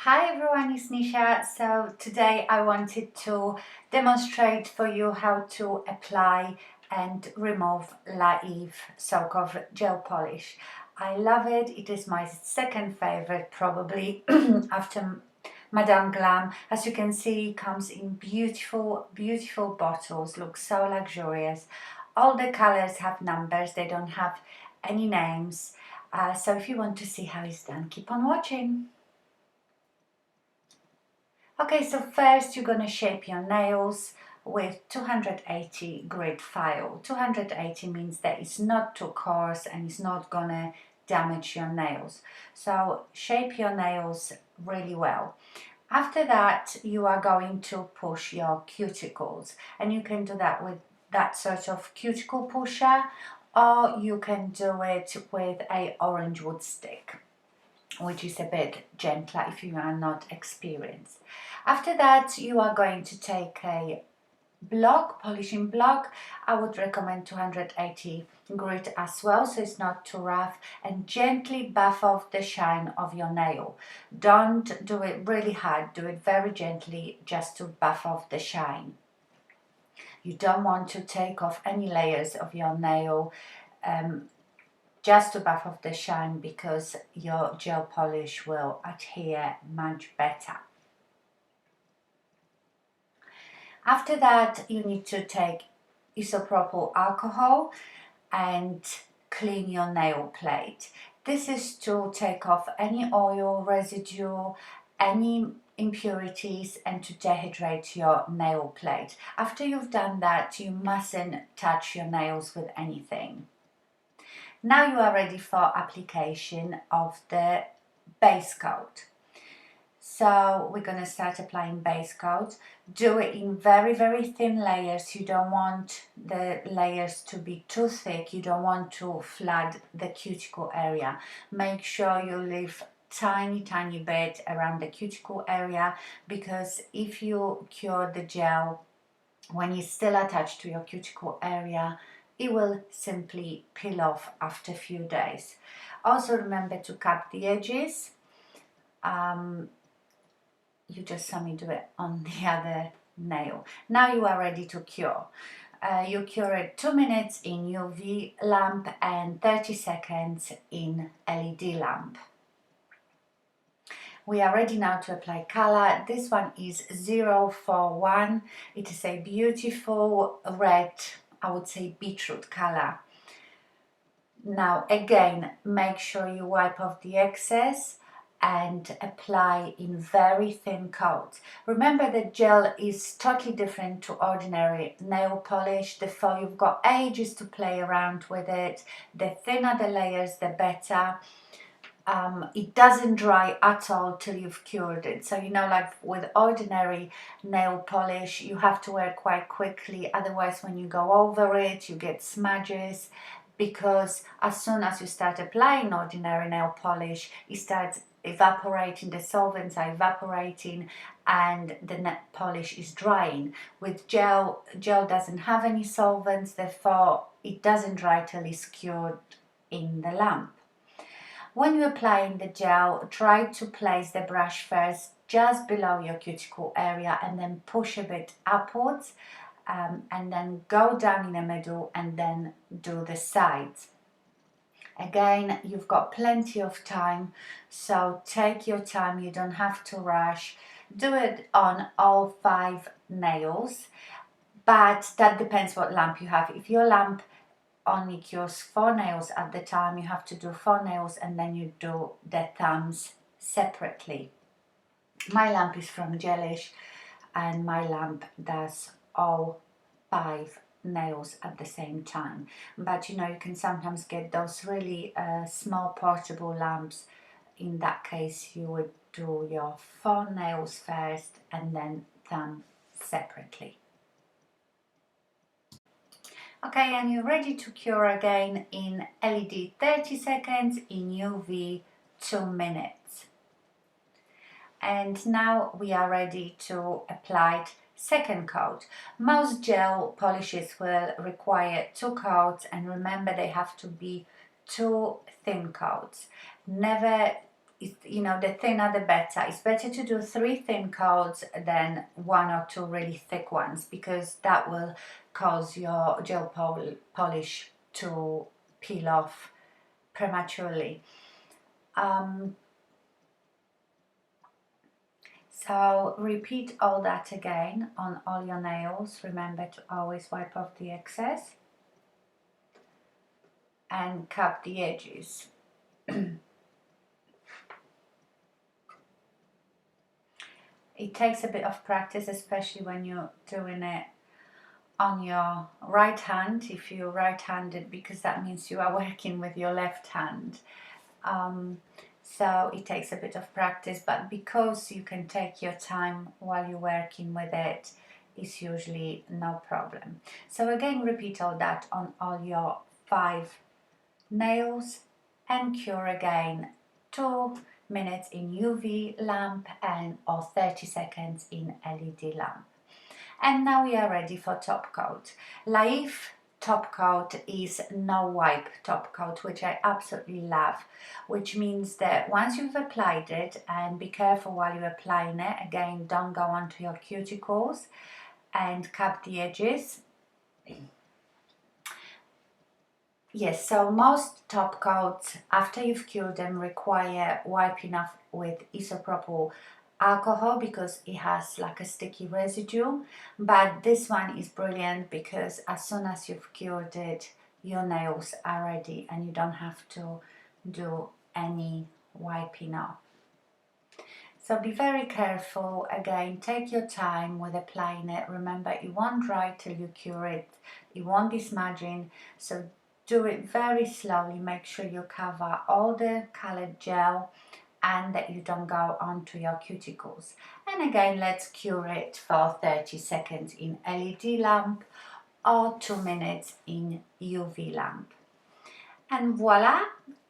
Hi everyone, it's Nisha. So today I wanted to demonstrate for you how to apply and remove LaEve Soak Off Gel Polish. I love it. It is my second favorite probably after Madame Glam. As you can see, it comes in beautiful bottles, looks so luxurious. All the colors have numbers, they don't have any names. So if you want to see how it's done, keep on watching. Okay, so first you're going to shape your nails with 280 grit file. 280 means that it's not too coarse and it's not going to damage your nails. So shape your nails really well. After that, you are going to push your cuticles, and you can do that with that sort of cuticle pusher, or you can do it with a orange wood stick, which is a bit gentler if you are not experienced. After that, you are going to take a polishing block. I would recommend 280 grit as well, so it's not too rough, and gently buff off the shine of your nail. Don't do it really hard, do it very gently, just to buff off the shine. You don't want to take off any layers of your nail, just to buff off the shine, because your gel polish will adhere much better. After that, you need to take isopropyl alcohol and clean your nail plate. This is to take off any oil residue, any impurities, and to dehydrate your nail plate. After you've done that, you mustn't touch your nails with anything. Now you are ready for application of the base coat. So we're going to start applying base coat. Do it in very thin layers. You don't want the layers to be too thick. You don't want to flood the cuticle area. Make sure you leave tiny bit around the cuticle area, because if you cure the gel when it's still attached to your cuticle area, it will simply peel off after a few days. Also remember to cut the edges. You just saw me do it on the other nail. Now you are ready to cure. You cure it 2 minutes in UV lamp and 30 seconds in LED lamp. We are ready now to apply color. This one is 041. It is a beautiful red, I would say beetroot color. Now again, make sure you wipe off the excess and apply in very thin coats. Remember that gel is totally different to ordinary nail polish, therefore you've got ages to play around with it. The thinner the layers, the better. It doesn't dry at all till you've cured it. So like with ordinary nail polish, you have to wear quite quickly, otherwise when you go over it you get smudges, because as soon as you start applying ordinary nail polish, it starts evaporating, the solvents are evaporating and the nail polish is drying. With gel doesn't have any solvents, therefore it doesn't dry till it's cured in the lamp. When you're applying the gel, try to place the brush first just below your cuticle area and then push a bit upwards, and then go down in the middle and then do the sides. Again, you've got plenty of time, so take your time, you don't have to rush. Do it on all 5 nails, but that depends what lamp you have. If your lamp only cures 4 nails at the time, you have to do 4 nails and then you do the thumbs separately. My lamp is from Gelish and my lamp does all 5 nails at the same time, but you can sometimes get those really small portable lamps. In that case you would do your 4 nails first and then thumb separately. Okay, and you're ready to cure again in LED 30 seconds, in UV 2 minutes. And now we are ready to apply second coat. Most gel polishes will require 2 coats, and remember they have to be 2 thin coats. Never you know, the thinner the better. It's better to do 3 thin coats than 1 or 2 really thick ones, because that will cause your gel polish to peel off prematurely. So repeat all that again on all your nails. Remember to always wipe off the excess and cap the edges. It takes a bit of practice, especially when you're doing it on your right hand, if you're right-handed, because that means you are working with your left hand. So it takes a bit of practice, but because you can take your time while you're working with it, it's usually no problem. So again, repeat all that on all your 5 nails and cure again 2 minutes in UV lamp and or 30 seconds in LED lamp. And now we are ready for top coat. LaEve top coat is no wipe top coat, which I absolutely love, which means that once you've applied it, and be careful while you're applying it, again, don't go onto your cuticles and cap the edges. Yes, so most top coats, after you've cured them, require wiping off with isopropyl alcohol because it has like a sticky residue. But this one is brilliant because as soon as you've cured it, your nails are ready and you don't have to do any wiping off. So be very careful. Again, take your time with applying it. Remember, it won't dry till you cure it. It won't be smudging. So do it very slowly. Make sure you cover all the colored gel and that you don't go onto your cuticles. And again, let's cure it for 30 seconds in LED lamp or 2 minutes in UV lamp. And voila,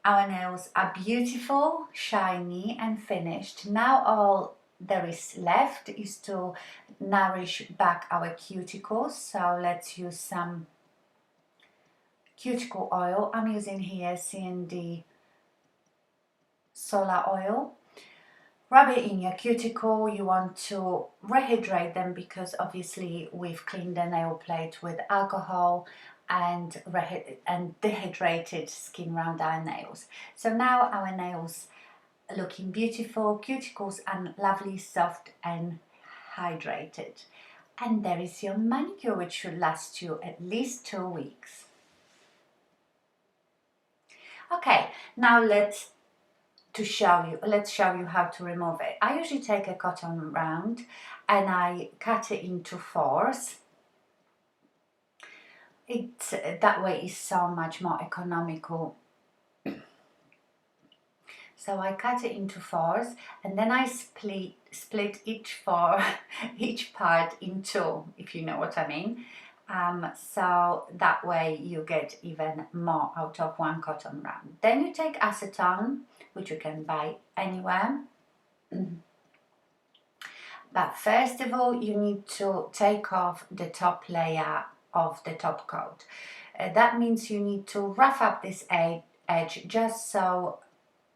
our nails are beautiful, shiny and finished. Now all there is left is to nourish back our cuticles. So let's use some cuticle oil. I'm using here CND solar oil. Rub it in your cuticle. You want to rehydrate them because obviously we've cleaned the nail plate with alcohol and dehydrated skin around our nails. So now our nails are looking beautiful, cuticles are lovely, soft and hydrated. And there is your manicure, which should last you at least 2 weeks. Okay, now let's show you how to remove it. I usually take a cotton round and I cut it into 4s. That way is so much more economical. So I cut it into 4s and then I split each part in 2, if you know what I mean. So that way you get even more out of 1 cotton round. Then you take acetone, which you can buy anywhere. But first of all, you need to take off the top layer of the top coat. That means you need to rough up this edge just so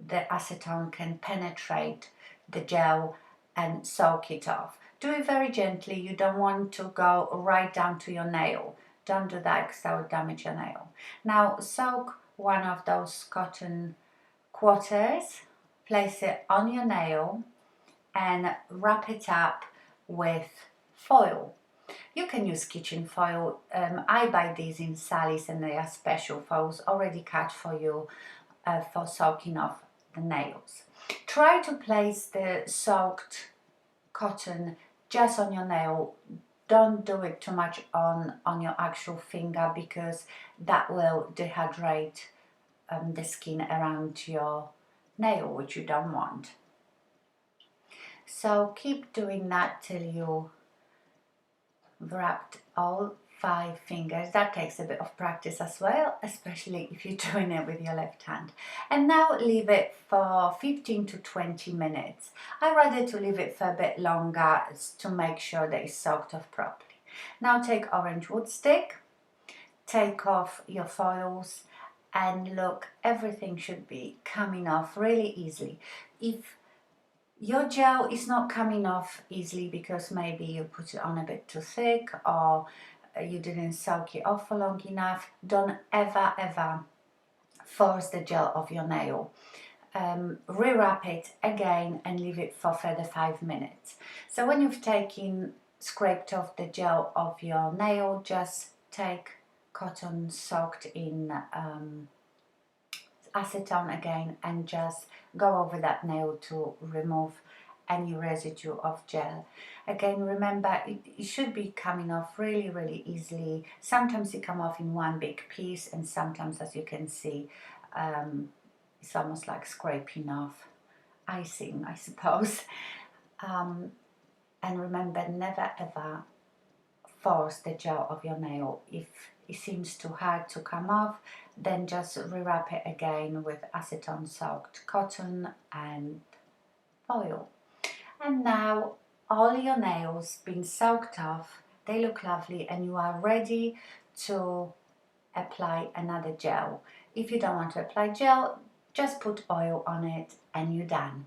the acetone can penetrate the gel and soak it off. Do it very gently. You don't want to go right down to your nail. Don't do that because that will damage your nail. Now soak one of those cotton quarters, place it on your nail and wrap it up with foil. You can use kitchen foil. I buy these in Sally's and they are special foils already cut for you for soaking off the nails. Try to place the soaked cotton just on your nail. Don't do it too much on your actual finger because that will dehydrate the skin around your nail, which you don't want. So keep doing that till you wrapped all 5 fingers. That takes a bit of practice as well, especially if you're doing it with your left hand. And now leave it for 15 to 20 minutes. I rather to leave it for a bit longer to make sure that it's soaked off properly. Now take orange wood stick, take off your foils and look, everything should be coming off really easily. If your gel is not coming off easily because maybe you put it on a bit too thick, or you didn't soak it off for long enough, don't ever force the gel off your nail. Rewrap it again and leave it for further 5 minutes. So when you've scraped off the gel of your nail, just take cotton soaked in acetone again and just go over that nail to remove any residue of gel. Again, remember, it should be coming off really easily. Sometimes it come off in one big piece, and sometimes, as you can see, it's almost like scraping off icing, I suppose. And remember, never ever force the gel of your nail. If it seems too hard to come off, then just rewrap it again with acetone soaked cotton and foil. And now all your nails been soaked off, they look lovely, and you are ready to apply another gel. If you don't want to apply gel, just put oil on it and you're done.